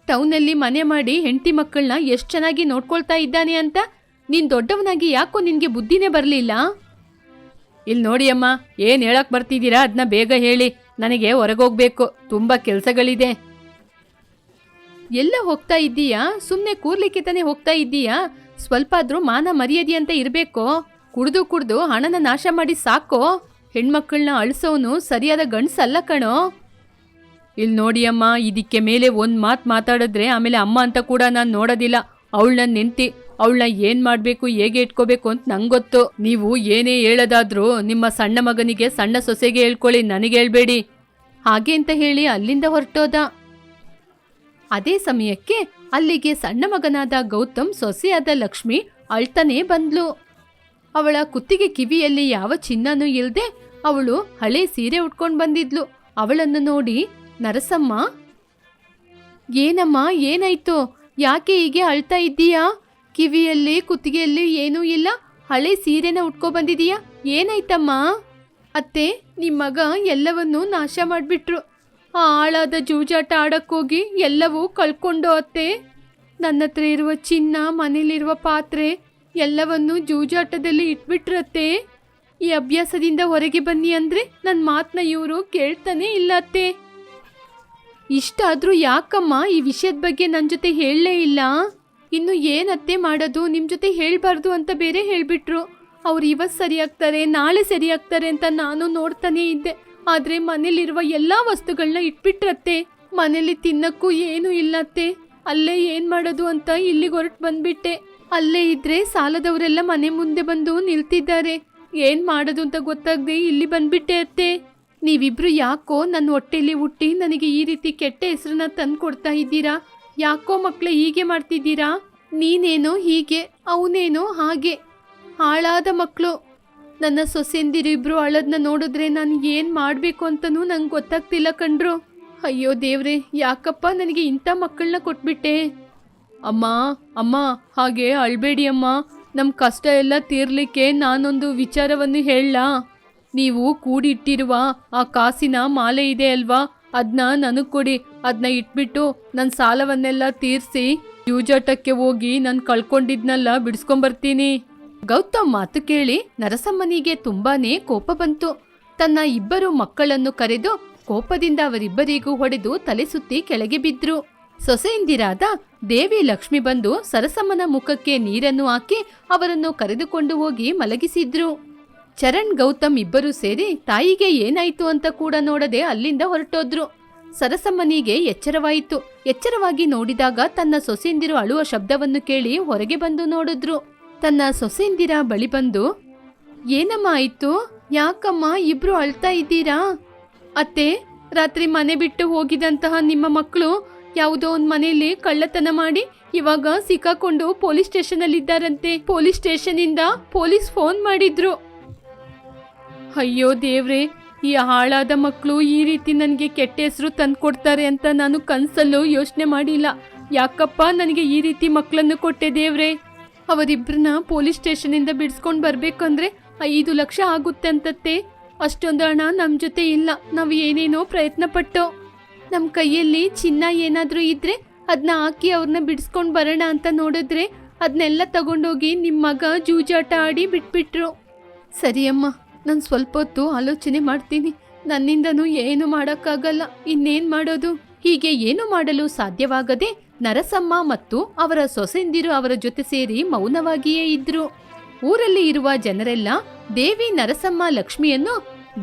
ಟೌನಲ್ಲಿ ಮನೆ ಮಾಡಿ ಹೆಂಡತಿ ಮಕ್ಕಳನ್ನ ಎಷ್ಟ್ ಚೆನ್ನಾಗಿ ನೋಡ್ಕೊಳ್ತಾ ಇದ್ದಾನೆ ಅಂತ. ನೀನ್ ದೊಡ್ಡವನಾಗಿ ಯಾಕೋ ನಿನ್ಗೆ ಬುದ್ಧಿನೇ ಬರ್ಲಿಲ್ಲ? ಇಲ್ಲಿ ನೋಡಿ ಅಮ್ಮ, ಏನ್ ಹೇಳಕ್ ಬರ್ತಿದ್ದೀರಾ ಅದನ್ನ ಬೇಗ ಹೇಳಿ. ನನಗೆ ಹೊರಗೋಗ್ಬೇಕು, ತುಂಬಾ ಕೆಲ್ಸಗಳಿದೆ. ಎಲ್ಲ ಹೋಗ್ತಾ ಇದ್ದೀಯಾ? ಸುಮ್ನೆ ಕೂರ್ಲಿಕ್ಕೆ ತಾನೇ ಹೋಗ್ತಾ ಇದ್ದೀಯಾ? ಸ್ವಲ್ಪ ಆದ್ರೂ ಮಾನ ಮರ್ಯಾದೆ ಅಂತ ಇರ್ಬೇಕೋ? ಕುಡ್ದು ಹಣನ ನಾಶ ಮಾಡಿ ಸಾಕೋ? ಹೆಣ್ಮಕ್ಳನ್ನ ಅಳಿಸೋನು ಸರಿಯಾದ ಗಂಡ್ಸಲ್ಲ ಕಣೋ. ಇಲ್ಲಿ ನೋಡಿ ಅಮ್ಮ, ಇದಕ್ಕೆ ಮೇಲೆ ಒಂದ್ ಮಾತಾಡಿದ್ರೆ ಆಮೇಲೆ ಅಮ್ಮ ಅಂತ ಕೂಡ ನಾನ್ ನೋಡೋದಿಲ್ಲ. ಅವಳನ್ನ ನೆಂತಿ, ಅವಳನ್ನ ಏನ್ ಮಾಡ್ಬೇಕು, ಹೇಗೆ ಇಟ್ಕೋಬೇಕು ಅಂತ ನಂಗೊತ್ತು. ನೀವು ಏನೇ ಹೇಳೋದಾದ್ರೂ ನಿಮ್ಮ ಸಣ್ಣ ಮಗನಿಗೆ, ಸಣ್ಣ ಸೊಸೆಗೆ ಹೇಳ್ಕೊಳ್ಳಿ, ನನಗೆ ಹೇಳ್ಬೇಡಿ. ಹಾಗೆ ಅಂತ ಹೇಳಿ ಅಲ್ಲಿಂದ ಹೊರಟೋದ. ಅದೇ ಸಮಯಕ್ಕೆ ಅಲ್ಲಿಗೆ ಸಣ್ಣ ಮಗನಾದ ಗೌತಮ್ ಸೊಸೆಯಾದ ಲಕ್ಷ್ಮಿ ಅಳ್ತಾನೆ ಬಂದ್ಲು. ಅವಳ ಕುತ್ತಿಗೆ ಕಿವಿಯಲ್ಲಿ ಯಾವ ಚಿನ್ನನೂ ಇಲ್ದೆ ಅವಳು ಹಳೆ ಸೀರೆ ಉಟ್ಕೊಂಡ್ ಬಂದಿದ್ಲು. ಅವಳನ್ನು ನೋಡಿ ನರಸಮ್ಮ, ಏನಮ್ಮ ಏನಾಯ್ತು? ಯಾಕೆ ಹೀಗೆ ಅಳ್ತಾ ಇದ್ದೀಯಾ? ಕಿವಿಯಲ್ಲಿ ಕುತ್ತಿಗೆಯಲ್ಲಿ ಏನೂ ಇಲ್ಲ, ಹಳೆ ಸೀರೆನ ಉಟ್ಕೊ ಬಂದಿದೀಯಾ? ಏನಾಯ್ತಮ್ಮ? ಅತ್ತೆ, ನಿಮ್ ಮಗ ಎಲ್ಲವನ್ನೂ ನಾಶ ಮಾಡ್ಬಿಟ್ರು. ಆ ಹಾಳಾದ ಜೂಜಾಟ ಆಡಕ್ಕೋಗಿ ಎಲ್ಲವೂ ಕಳ್ಕೊಂಡು ಅತ್ತೆ. ನನ್ನ ಹತ್ರ ಇರುವ ಚಿನ್ನ, ಮನೇಲಿರುವ ಪಾತ್ರೆ ಎಲ್ಲವನ್ನೂ ಜೂಜಾಟದಲ್ಲಿ ಇಟ್ಬಿಟ್ರತ್ತೆ. ಈ ಅಭ್ಯಾಸದಿಂದ ಹೊರಗೆ ಬನ್ನಿ ಅಂದ್ರೆ ನನ್ನ ಮಾತನ್ನ ಇವರು ಕೇಳ್ತಾನೆ ಇಲ್ಲ ಅತ್ತೆ. ಇಷ್ಟಾದ್ರೂ ಯಾಕಮ್ಮ ಈ ವಿಷಯದ ಬಗ್ಗೆ ನನ್ನ ಜೊತೆ ಹೇಳಲೇ ಇಲ್ಲ? ಇನ್ನು ಏನತ್ತೆ ಮಾಡೋದು? ನಿಮ್ ಜೊತೆ ಹೇಳ್ಬಾರ್ದು ಅಂತ ಬೇರೆ ಹೇಳ್ಬಿಟ್ರು. ಅವ್ರು ಇವತ್ತು ಸರಿಯಾಗ್ತಾರೆ, ನಾಳೆ ಸರಿಯಾಗ್ತಾರೆ ಅಂತ ನಾನು ನೋಡ್ತಾನೆ ಇದ್ದೆ. ಆದ್ರೆ ಮನೇಲಿರುವ ಎಲ್ಲಾ ವಸ್ತುಗಳನ್ನ ಇಟ್ಬಿಟ್ರತ್ತೆ. ಮನೇಲಿ ತಿನ್ನಕ್ಕೂ ಏನೂ ಇಲ್ಲತ್ತೆ. ಅಲ್ಲೇ ಏನ್ ಮಾಡೋದು ಅಂತ ಇಲ್ಲಿಗೆ ಹೊರಟು ಬಂದ್ಬಿಟ್ಟೆ. ಅಲ್ಲೇ ಇದ್ರೆ ಸಾಲದವರೆಲ್ಲ ಮನೆ ಮುಂದೆ ಬಂದು ನಿಲ್ತಿದ್ದಾರೆ. ಏನ್ ಮಾಡೋದು ಅಂತ ಗೊತ್ತಾಗದೆ ಇಲ್ಲಿ ಬಂದ್ಬಿಟ್ಟೆ ಅತ್ತೆ. ನೀವಿಬ್ರು ಯಾಕೋ ನನ್ನ ಹೊಟ್ಟೆಲಿ ಹುಟ್ಟಿ ನನಗೆ ಈ ರೀತಿ ಕೆಟ್ಟ ಹೆಸರನ್ನ ತಂದು ಕೊಡ್ತಾ ಇದ್ದೀರಾ? ಯಾಕೋ ಮಕ್ಳೇ ಹೀಗೆ ಮಾಡ್ತಿದ್ದೀರಾ? ನೀನೇನೋ ಹೀಗೆ, ಅವನೇನೋ ಹಾಗೆ. ಹಾಳಾದ ಮಕ್ಕಳು. ನನ್ನ ಸೊಸೆಂದಿರಿಬ್ರು ಅಳೋದನ್ನ ನೋಡಿದ್ರೆ ನಾನು ಏನು ಮಾಡಬೇಕು ಅಂತನೂ ನಂಗೆ ಗೊತ್ತಾಗ್ತಿಲ್ಲ ಕಣ್ರು. ಅಯ್ಯೋ ದೇವ್ರೆ, ಯಾಕಪ್ಪ ನನಗೆ ಇಂಥ ಮಕ್ಕಳನ್ನ ಕೊಟ್ಬಿಟ್ಟೆ? ಅಮ್ಮ ಹಾಗೆ ಅಳ್ಬೇಡಿ ಅಮ್ಮ. ನಮ್ಮ ಕಷ್ಟ ಎಲ್ಲ ತೀರ್ಲಿಕ್ಕೆ ನಾನೊಂದು ವಿಚಾರವನ್ನು ಹೇಳಲಾ? ನೀವು ಕೂಡಿಟ್ಟಿರುವ ಆ ಕಾಸಿನ ಮಾಲೆ ಇದೆ ಅಲ್ವಾ, ಅದನ್ನ ನನಗೆ ಕೊಡಿ. ಅದನ್ನ ಇಟ್ಬಿಟ್ಟು ನನ್ನ ಸಾಲವನ್ನೆಲ್ಲ ತೀರಿಸಿ ಜೂಜಾಟಕ್ಕೆ ಹೋಗಿ ನಾನು ಕಳ್ಕೊಂಡಿದ್ನೆಲ್ಲ ಬಿಡಿಸ್ಕೊಂಬರ್ತೀನಿ. ಗೌತಮ್ ಮಾತು ಕೇಳಿ ನರಸಮ್ಮನಿಗೆ ತುಂಬಾನೇ ಕೋಪ ಬಂತು. ತನ್ನ ಇಬ್ಬರು ಮಕ್ಕಳನ್ನು ಕರೆದು ಕೋಪದಿಂದ ಅವರಿಬ್ಬರಿಗೂ ಹೊಡೆದು ತಲೆ ಸುತ್ತಿ ಕೆಳಗೆ ಬಿದ್ರು. ಸೊಸೆಯಿಂದಿರಾದ ದೇವಿ ಲಕ್ಷ್ಮಿ ಬಂದು ಸರಸಮ್ಮನ ಮುಖಕ್ಕೆ ನೀರನ್ನು ಹಾಕಿ ಅವರನ್ನು ಕರೆದುಕೊಂಡು ಹೋಗಿ ಮಲಗಿಸಿದ್ರು. ಚರಣ್ ಗೌತಮ್ ಇಬ್ಬರೂ ಸೇರಿ ತಾಯಿಗೆ ಏನಾಯ್ತು ಅಂತ ಕೂಡ ನೋಡದೆ ಅಲ್ಲಿಂದ ಹೊರಟೋದ್ರು. ಸರಸಮ್ಮನಿಗೆ ಎಚ್ಚರವಾಯಿತು. ಎಚ್ಚರವಾಗಿ ನೋಡಿದಾಗ ತನ್ನ ಸೊಸೆಂದಿರು ಅಳುವ ಶಬ್ದವನ್ನು ಕೇಳಿ ಹೊರಗೆ ಬಂದು ನೋಡಿದ್ರು. ತನ್ನ ಸೊಸೆಂದಿರ ಬಳಿ ಬಂದು, ಏನಮ್ಮ ಆಯ್ತು? ಯಾಕಮ್ಮ ಇಬ್ರು ಅಳ್ತಾ ಇದ್ದೀರಾ? ಅತ್ತೆ, ರಾತ್ರಿ ಮನೆ ಬಿಟ್ಟು ಹೋಗಿದಂತಹ ನಿಮ್ಮ ಮಕ್ಕಳು ಯಾವುದೋ ಒಂದ್ ಮನೆಯಲ್ಲಿ ಕಳ್ಳತನ ಮಾಡಿ ಇವಾಗ ಸಿಕ್ಕಾಕೊಂಡು ಪೊಲೀಸ್ ಸ್ಟೇಷನ್ ಅಲ್ಲಿ ಇದ್ದಾರಂತೆ. ಪೊಲೀಸ್ ಸ್ಟೇಷನ್ ಇಂದ ಪೊಲೀಸ್ ಫೋನ್ ಮಾಡಿದ್ರು. ಅಯ್ಯೋ ದೇವ್ರೆ, ಈ ಹಾಳಾದ ಮಕ್ಕಳು ಈ ರೀತಿ ನನಗೆ ಕೆಟ್ಟ ಹೆಸರು ತಂದ್ಕೊಡ್ತಾರೆ ಅಂತ ನಾನು ಕನ್ಸಲ್ಲೂ ಯೋಚನೆ ಮಾಡಿಲ್ಲ. ಯಾಕಪ್ಪ ನನಗೆ ಈ ರೀತಿ ಮಕ್ಕಳನ್ನು ಕೊಟ್ಟೆ ದೇವ್ರೆ? ಅವರಿಬ್ರನ್ನ ಪೊಲೀಸ್ ಸ್ಟೇಷನ್ ಇಂದ ಬಿಡಿಸ್ಕೊಂಡು ಬರ್ಬೇಕಂದ್ರೆ 5 ಲಕ್ಷ ಆಗುತ್ತೆ ಅಂತತ್ತೆ. ಅಷ್ಟೊಂದು ಹಣ ನಮ್ ಜೊತೆ ಇಲ್ಲ. ನಾವು ಏನೇನೋ ಪ್ರಯತ್ನ ಪಟ್ಟೋ. ನಮ್ ಕೈಯಲ್ಲಿ ಚಿನ್ನ ಏನಾದ್ರೂ ಇದ್ರೆ ಅದನ್ನ ಹಾಕಿ ಅವ್ರನ್ನ ಬಿಡಿಸ್ಕೊಂಡ್ ಬರೋಣ ಅಂತ ನೋಡಿದ್ರೆ ಅದನ್ನೆಲ್ಲ ತಗೊಂಡೋಗಿ ನಿಮ್ ಮಗ ಜೂಜಾಟ ಆಡಿ ಬಿಟ್ಬಿಟ್ರು. ಸರಿ ಅಮ್ಮ, ನಾನು ಸ್ವಲ್ಪ ಹೊತ್ತು ಆಲೋಚನೆ ಮಾಡ್ತೀನಿ. ನನ್ನಿಂದನೂ ಏನು ಮಾಡೋಕ್ಕಾಗಲ್ಲ. ಇನ್ನೇನ್ ಮಾಡೋದು? ಹೀಗೆ ಏನು ಮಾಡಲು ಸಾಧ್ಯವಾಗದೆ ನರಸಮ್ಮ ಮತ್ತು ಅವರ ಸೊಸೆಂದಿರು ಅವರ ಜೊತೆ ಸೇರಿ ಮೌನವಾಗಿಯೇ ಇದ್ರು. ಊರಲ್ಲಿ ಇರುವ ಜನರೆಲ್ಲ ದೇವಿ, ನರಸಮ್ಮ, ಲಕ್ಷ್ಮಿಯನ್ನು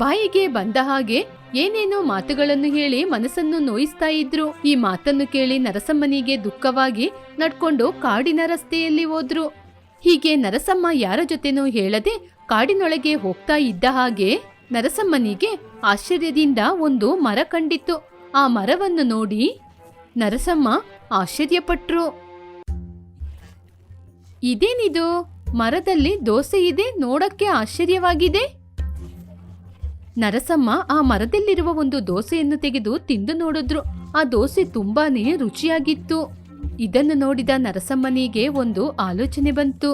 ಬಾಯಿಗೆ ಬಂದ ಹಾಗೆ ಏನೇನೋ ಮಾತುಗಳನ್ನು ಹೇಳಿ ಮನಸ್ಸನ್ನು ನೋಯಿಸ್ತಾ ಇದ್ರು. ಈ ಮಾತನ್ನು ಕೇಳಿ ನರಸಮ್ಮನಿಗೆ ದುಃಖವಾಗಿ ನಡ್ಕೊಂಡು ಕಾಡಿನ ರಸ್ತೆಯಲ್ಲಿ ಹೋದ್ರು. ಹೀಗೆ ನರಸಮ್ಮ ಯಾರ ಜೊತೆನೂ ಹೇಳದೆ ಕಾಡಿನೊಳಗೆ ಹೋಗ್ತಾ ಇದ್ದ ಹಾಗೆ ನರಸಮ್ಮನಿಗೆ ಆಶ್ಚರ್ಯದಿಂದ ಒಂದು ಮರ ಕಂಡಿತ್ತು. ಆ ಮರವನ್ನು ನೋಡಿ ನರಸಮ್ಮ ಆಶ್ಚರ್ಯಪಟ್ರು. ಇದೇನಿದು? ಮರದಲ್ಲಿ ದೋಸೆ ಇದೆ, ನೋಡಕ್ಕೆ ಆಶ್ಚರ್ಯವಾಗಿದೆ. ನರಸಮ್ಮ ಆ ಮರದಲ್ಲಿರುವ ಒಂದು ದೋಸೆಯನ್ನು ತೆಗೆದು ತಿಂದು ನೋಡಿದ್ರು. ಆ ದೋಸೆ ತುಂಬಾನೇ ರುಚಿಯಾಗಿತ್ತು. ಇದನ್ನು ನೋಡಿದ ನರಸಮ್ಮನಿಗೆ ಒಂದು ಆಲೋಚನೆ ಬಂತು.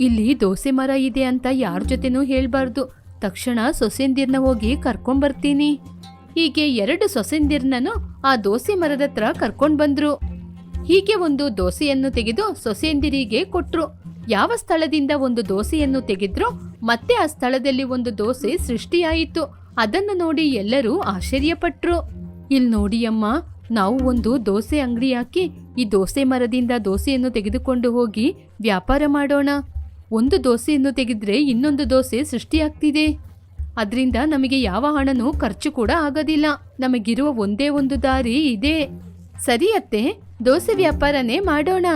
ಇಲ್ಲಿ ದೋಸೆ ಮರ ಇದೆ ಅಂತ ಯಾರ ಜೊತೆನೂ ಹೇಳ್ಬಾರ್ದು. ತಕ್ಷಣ ಸೊಸೆಂದಿರ್ನ ಹೋಗಿ ಕರ್ಕೊಂಡ್ಬರ್ತೀನಿ. ಹೀಗೆ 2 ಸೊಸೆಂದಿರ್ನನು ಆ ದೋಸೆ ಮರದ ಹತ್ರ ಕರ್ಕೊಂಡ್ ಬಂದ್ರು. ಹೀಗೆ ಒಂದು ದೋಸೆಯನ್ನು ತೆಗೆದು ಸೊಸೆಂದಿರಿಗೆ ಕೊಟ್ರು. ಯಾವ ಸ್ಥಳದಿಂದ ಒಂದು ದೋಸೆಯನ್ನು ತೆಗೆದ್ರೋ ಮತ್ತೆ ಆ ಸ್ಥಳದಲ್ಲಿ ಒಂದು ದೋಸೆ ಸೃಷ್ಟಿಯಾಯಿತು. ಅದನ್ನು ನೋಡಿ ಎಲ್ಲರೂ ಆಶ್ಚರ್ಯಪಟ್ರು. ಇಲ್ಲಿ ನೋಡಿ ಅಮ್ಮ, ನಾವು ಒಂದು ದೋಸೆ ಅಂಗಡಿ ಹಾಕಿ ಈ ದೋಸೆ ಮರದಿಂದ ದೋಸೆಯನ್ನು ತೆಗೆದುಕೊಂಡು ಹೋಗಿ ವ್ಯಾಪಾರ ಮಾಡೋಣ. ಒಂದು ದೋಸೆಯನ್ನು ತೆಗೆದ್ರೆ ಇನ್ನೊಂದು ದೋಸೆ ಸೃಷ್ಟಿಯಾಗ್ತಿದೆ. ಅದರಿಂದ ನಮಗೆ ಯಾವ ಹಣನೂ ಖರ್ಚು ಕೂಡ ಆಗೋದಿಲ್ಲ. ನಮಗಿರುವ ಒಂದೇ ಒಂದು ದಾರಿ ಇದೆ. ಸರಿ ಅತ್ತೆ, ದೋಸೆ ವ್ಯಾಪಾರನೇ ಮಾಡೋಣ.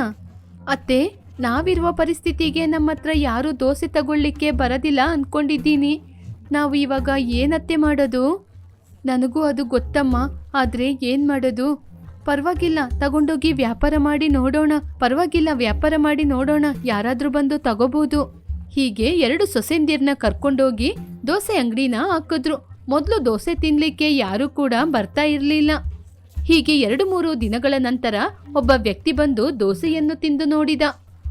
ಅತ್ತೆ, ನಾವಿರುವ ಪರಿಸ್ಥಿತಿಗೆ ನಮ್ಮ ಹತ್ರ ಯಾರೂ ದೋಸೆ ತಗೊಳ್ಳಿಕ್ಕೆ ಬರೋದಿಲ್ಲ ಅನ್ಕೊಂಡಿದ್ದೀನಿ. ನಾವು ಇವಾಗ ಏನತ್ತೆ ಮಾಡೋದು? ನನಗೂ ಅದು ಗೊತ್ತಮ್ಮ, ಆದರೆ ಏನು ಮಾಡೋದು? ಪರವಾಗಿಲ್ಲ, ತಗೊಂಡೋಗಿ ವ್ಯಾಪಾರ ಮಾಡಿ ನೋಡೋಣ. ವ್ಯಾಪಾರ ಮಾಡಿ ನೋಡೋಣ, ಯಾರಾದರೂ ಬಂದು ತಗೋಬಹುದು. ಹೀಗೆ 2 ಸೊಸೆಂದಿರ್ನ ಕರ್ಕೊಂಡೋಗಿ ದೋಸೆ ಅಂಗಡಿನ ಹಾಕಿದ್ರು. ಮೊದಲು ದೋಸೆ ತಿನ್ಲಿಕ್ಕೆ ಯಾರೂ ಕೂಡ ಬರ್ತಾ ಇರಲಿಲ್ಲ. ಹೀಗೆ 2-3 ದಿನಗಳ ನಂತರ ಒಬ್ಬ ವ್ಯಕ್ತಿ ಬಂದು ದೋಸೆಯನ್ನು ತಿಂದು ನೋಡಿದ.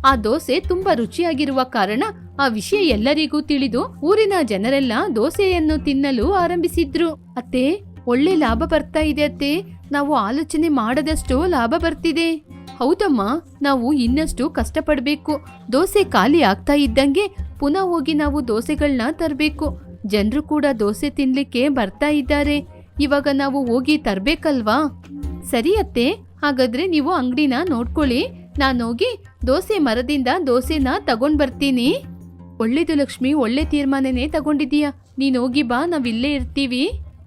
ಆ ದೋಸೆ ತುಂಬಾ ರುಚಿಯಾಗಿರುವ ಕಾರಣ ಆ ವಿಷಯ ಎಲ್ಲರಿಗೂ ತಿಳಿದು ಊರಿನ ಜನರೆಲ್ಲ ದೋಸೆಯನ್ನು ತಿನ್ನಲು ಆರಂಭಿಸಿದ್ರು. ಅತ್ತೆ, ಒಳ್ಳೆ ಲಾಭ ಬರ್ತಾ ಇದೆ ಅತ್ತೆ. ನಾವು ಆಲೋಚನೆ ಮಾಡದಷ್ಟು ಲಾಭ ಬರ್ತಿದೆ. ಹೌದಮ್ಮ, ನಾವು ಇನ್ನಷ್ಟು ಕಷ್ಟಪಡಬೇಕು. ದೋಸೆ ಖಾಲಿ ಆಗ್ತಾ ಇದ್ದಂಗೆ ಪುನಃ ಹೋಗಿ ನಾವು ದೋಸೆಗಳನ್ನ ತರಬೇಕು. ಜನರು ಕೂಡ ದೋಸೆ ತಿನ್ಲಿಕ್ಕೆ ಬರ್ತಾ ಇದ್ದಾರೆ. ಇವಾಗ ನಾವು ಹೋಗಿ ತರ್ಬೇಕಲ್ವಾ? ಸರಿ ಅತ್ತೆ, ಹಾಗಾದ್ರೆ ನೀವು ಅಂಗಡಿನ ನೋಡ್ಕೊಳ್ಳಿ. ನಾನೋಗಿ ದೋಸೆ ಮರದಿಂದ ದೋಸೆನ ತಗೊಂಡ್ ಬರ್ತೀನಿ. ಒಳ್ಳೇದು ಲಕ್ಷ್ಮಿ, ಒಳ್ಳೆ ತೀರ್ಮಾನನೇ ತಗೊಂಡಿದೀಯ. ನೀನೋಗಿ ಬಾ, ನಾವಿಲ್ಲೇ ಇರ್ತೀವಿ.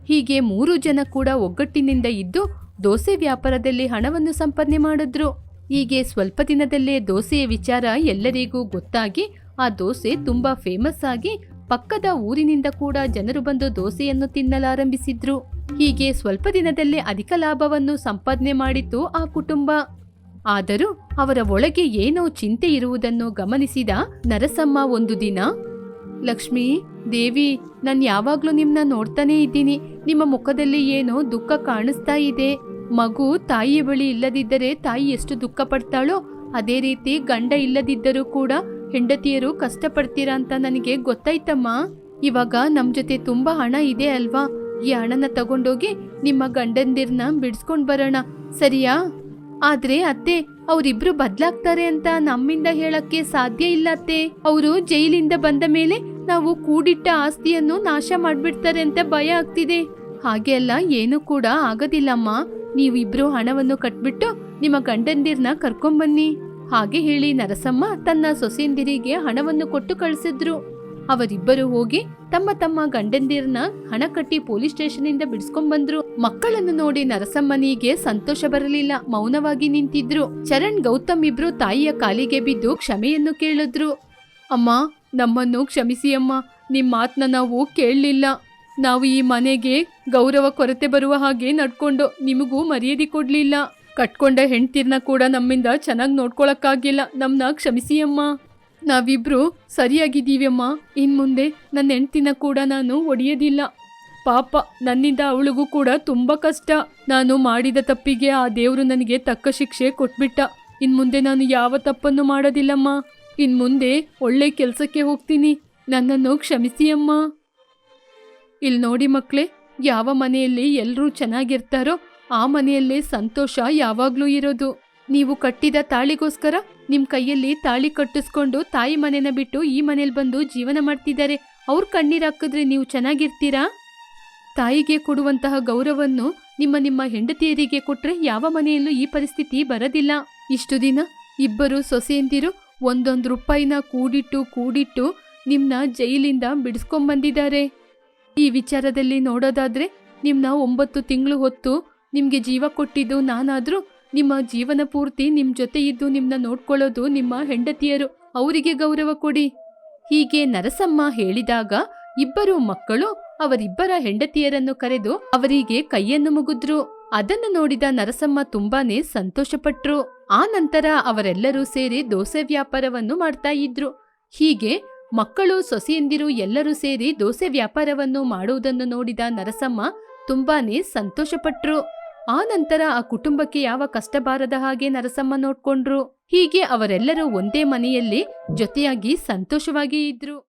ಹೀಗೆ 3 ಜನ ಕೂಡ ಒಗ್ಗಟ್ಟಿನಿಂದ ಇದ್ದು ದೋಸೆ ವ್ಯಾಪಾರದಲ್ಲಿ ಹಣವನ್ನು ಸಂಪಾದನೆ ಮಾಡಿದ್ರು. ಹೀಗೆ ಸ್ವಲ್ಪ ದಿನದಲ್ಲೇ ದೋಸೆಯ ವಿಚಾರ ಎಲ್ಲರಿಗೂ ಗೊತ್ತಾಗಿ ಆ ದೋಸೆ ತುಂಬಾ ಫೇಮಸ್ ಆಗಿ ಪಕ್ಕದ ಊರಿನಿಂದ ಕೂಡ ಜನರು ಬಂದು ದೋಸೆಯನ್ನು ತಿನ್ನಲಾರಂಭಿಸಿದ್ರು. ಹೀಗೆ ಸ್ವಲ್ಪ ದಿನದಲ್ಲೇ ಅಧಿಕ ಲಾಭವನ್ನು ಸಂಪಾದನೆ ಮಾಡಿತು ಆ ಕುಟುಂಬ. ಆದರೂ ಅವರ ಒಳಗೆ ಏನೋ ಚಿಂತೆ ಇರುವುದನ್ನು ಗಮನಿಸಿದ ನರಸಮ್ಮ ಒಂದು ದಿನ, ಲಕ್ಷ್ಮಿ, ದೇವಿ, ನಾನು ಯಾವಾಗ್ಲೂ ನಿಮ್ನ ನೋಡ್ತಾನೆ ಇದ್ದೀನಿ. ನಿಮ್ಮ ಮುಖದಲ್ಲಿ ಏನೋ ದುಃಖ ಕಾಣಿಸ್ತಾ ಇದೆ. ಮಗು ತಾಯಿಯ ಬಳಿ ಇಲ್ಲದಿದ್ದರೆ ತಾಯಿ ಎಷ್ಟು ದುಃಖ ಪಡ್ತಾಳೋ ಅದೇ ರೀತಿ ಗಂಡ ಇಲ್ಲದಿದ್ದರೂ ಕೂಡ ಹೆಂಡತಿಯರು ಕಷ್ಟಪಡ್ತೀರಾ ಅಂತ ನನಗೆ ಗೊತ್ತಾಯ್ತಮ್ಮ. ಇವಾಗ ನಮ್ ಜೊತೆ ತುಂಬಾ ಹಣ ಇದೆ ಅಲ್ವಾ? ಈ ಹಣನ ತಗೊಂಡೋಗಿ ನಿಮ್ಮ ಗಂಡಂದಿರ್ನ ಬಿಡಿಸ್ಕೊಂಡ್ ಬರೋಣ, ಸರಿಯಾ? ಆದ್ರೆ ಅತ್ತೆ, ಅವರಿಬ್ರು ಬದ್ಲಾಗ್ತಾರೆ ಅಂತ ನಮ್ಮಿಂದ ಹೇಳಕ್ಕೆ ಸಾಧ್ಯ ಇಲ್ಲ ಅತ್ತೆ. ಅವರು ಜೈಲಿಂದ ಬಂದ ಮೇಲೆ ನಾವು ಕೂಡಿಟ್ಟ ಆಸ್ತಿಯನ್ನು ನಾಶ ಮಾಡ್ಬಿಡ್ತಾರೆ ಅಂತ ಭಯ ಆಗ್ತಿದೆ. ಹಾಗೆ ಅಲ್ಲ, ಏನು ಕೂಡ ಆಗೋದಿಲ್ಲಮ್ಮ. ನೀವಿಬ್ರು ಹಣವನ್ನು ಕಟ್ಬಿಟ್ಟು ನಿಮ್ಮ ಗಂಡಂದಿರ್ನ ಕರ್ಕೊಂಬನ್ನಿ. ಹಾಗೆ ಹೇಳಿ ನರಸಮ್ಮ ತನ್ನ ಸೊಸೆಂದಿರಿಗೆ ಹಣವನ್ನು ಕೊಟ್ಟು ಕಳಿಸಿದ್ರು. ಅವರಿಬ್ಬರು ಹೋಗಿ ತಮ್ಮ ತಮ್ಮ ಗಂಡಂದಿರನ್ನ ಹಣ ಕಟ್ಟಿ ಪೊಲೀಸ್ ಸ್ಟೇಷನ್ ಇಂದ ಬಿಡಿಸ್ಕೊಂಡ್ ಬಂದ್ರು. ಮಕ್ಕಳನ್ನು ನೋಡಿ ನರಸಮ್ಮನಿಗೆ ಸಂತೋಷ ಬರಲಿಲ್ಲ, ಮೌನವಾಗಿ ನಿಂತಿದ್ರು. ಚರಣ್ ಗೌತಮ್ ಇಬ್ರು ತಾಯಿಯ ಕಾಲಿಗೆ ಬಿದ್ದು ಕ್ಷಮೆಯನ್ನು ಕೇಳಿದ್ರು. ಅಮ್ಮ, ನಮ್ಮನ್ನು ಕ್ಷಮಿಸಿ ಅಮ್ಮ, ನಿಮ್ ಮಾತನ್ನ ನಾವು ಕೇಳಲಿಲ್ಲ. ನಾವು ಈ ಮನೆಗೆ ಗೌರವ ಕೊರತೆ ಬರುವ ಹಾಗೆ ನಡ್ಕೊಂಡು ನಿಮಗೂ ಮರ್ಯಾದೆ ಕೊಡ್ಲಿಲ್ಲ. ಕಟ್ಕೊಂಡ ಹೆಂಡ್ತಿರ್ನ ಕೂಡ ನಮ್ಮಿಂದ ಚೆನ್ನಾಗಿ ನೋಡ್ಕೊಳಕ್ಕಾಗಿಲ್ಲ. ನಮ್ನ ಕ್ಷಮಿಸಿ ಅಮ್ಮ. ನಾವಿಬ್ರು ಸರಿಯಾಗಿದ್ದೀವಮ್ಮ. ಇನ್ಮುಂದೆ ನನ್ನ ಹೆಂಡ್ತಿನ ಕೂಡ ನಾನು ಒಡೆಯೋದಿಲ್ಲ. ಪಾಪ, ನನ್ನಿಂದ ಅವಳಿಗೂ ಕೂಡ ತುಂಬಾ ಕಷ್ಟ. ನಾನು ಮಾಡಿದ ತಪ್ಪಿಗೆ ಆ ದೇವ್ರು ನನಗೆ ತಕ್ಕ ಶಿಕ್ಷೆ ಕೊಟ್ಬಿಟ್ಟ. ಇನ್ಮುಂದೆ ನಾನು ಯಾವ ತಪ್ಪನ್ನು ಮಾಡೋದಿಲ್ಲಮ್ಮ. ಇನ್ಮುಂದೆ ಒಳ್ಳೆ ಕೆಲಸಕ್ಕೆ ಹೋಗ್ತೀನಿ. ನನ್ನನ್ನು ಕ್ಷಮಿಸಿ ಅಮ್ಮ. ಇಲ್ಲಿ ನೋಡಿ ಮಕ್ಕಳೇ, ಯಾವ ಮನೆಯಲ್ಲಿ ಎಲ್ಲರೂ ಚೆನ್ನಾಗಿರ್ತಾರೋ ಆ ಮನೆಯಲ್ಲೇ ಸಂತೋಷ ಯಾವಾಗ್ಲೂ ಇರೋದು. ನೀವು ಕಟ್ಟಿದ ತಾಳಿಗೋಸ್ಕರ ನಿಮ್ ಕೈಯಲ್ಲಿ ತಾಳಿ ಕಟ್ಟಿಸ್ಕೊಂಡು ತಾಯಿ ಮನೆನ ಬಿಟ್ಟು ಈ ಮನೇಲಿ ಬಂದು ಜೀವನ ಮಾಡ್ತಿದ್ದಾರೆ. ಅವ್ರ ಕಣ್ಣೀರ್ ಹಾಕಿದ್ರೆ ನೀವು ಚೆನ್ನಾಗಿರ್ತೀರಾ? ತಾಯಿಗೆ ಕೊಡುವಂತಹ ಗೌರವವನ್ನು ನಿಮ್ಮ ಹೆಂಡತಿಯರಿಗೆ ಕೊಟ್ರೆ ಯಾವ ಮನೆಯಲ್ಲೂ ಈ ಪರಿಸ್ಥಿತಿ ಬರೋದಿಲ್ಲ. ಇಷ್ಟು ದಿನ ಇಬ್ಬರು ಸೊಸೆಯಂದಿರು ಒಂದೊಂದು ರೂಪಾಯಿನ ಕೂಡಿಟ್ಟು ನಿಮ್ನ ಜೈಲಿಂದ ಬಿಡಿಸ್ಕೊಂಡ್ಬಂದಿದ್ದಾರೆ. ಈ ವಿಚಾರದಲ್ಲಿ ನೋಡೋದಾದ್ರೆ ನಿಮ್ನ 9 ತಿಂಗಳು ಹೊತ್ತು ನಿಮ್ಗೆ ಜೀವ ಕೊಟ್ಟಿದ್ದು ನಾನಾದ್ರೂ ನಿಮ್ಮ ಜೀವನ ಪೂರ್ತಿ ನಿಮ್ ಜೊತೆ ಇದ್ದು ನಿಮ್ನ ನೋಡ್ಕೊಳ್ಳೋದು ನಿಮ್ಮ ಹೆಂಡತಿಯರು. ಅವರಿಗೆ ಗೌರವ ಕೊಡಿ. ಹೀಗೆ ನರಸಮ್ಮ ಹೇಳಿದಾಗ ಇಬ್ಬರು ಮಕ್ಕಳು ಅವರಿಬ್ಬರ ಹೆಂಡತಿಯರನ್ನು ಕರೆದು ಅವರಿಗೆ ಕೈಯನ್ನು ಮುಗಿದ್ರು. ಅದನ್ನು ನೋಡಿದ ನರಸಮ್ಮ ತುಂಬಾನೇ ಸಂತೋಷಪಟ್ರು. ಆ ನಂತರ ಅವರೆಲ್ಲರೂ ಸೇರಿ ದೋಸೆ ವ್ಯಾಪಾರವನ್ನು ಮಾಡ್ತಾ ಇದ್ರು. ಹೀಗೆ ಮಕ್ಕಳು ಸೊಸೆಯಂದಿರು ಎಲ್ಲರೂ ಸೇರಿ ದೋಸೆ ವ್ಯಾಪಾರವನ್ನು ಮಾಡುವುದನ್ನು ನೋಡಿದ ನರಸಮ್ಮ ತುಂಬಾನೇ ಸಂತೋಷಪಟ್ರು. ಆ ನಂತರ ಆ ಕುಟುಂಬಕ್ಕೆ ಯಾವ ಕಷ್ಟ ಬಾರದ ಹಾಗೆ ನರಸಮ್ಮ ನೋಡ್ಕೊಂಡ್ರು. ಹೀಗೆ ಅವರೆಲ್ಲರೂ ಒಂದೇ ಮನೆಯಲ್ಲಿ ಜೊತೆಯಾಗಿ ಸಂತೋಷವಾಗಿ ಇದ್ರು.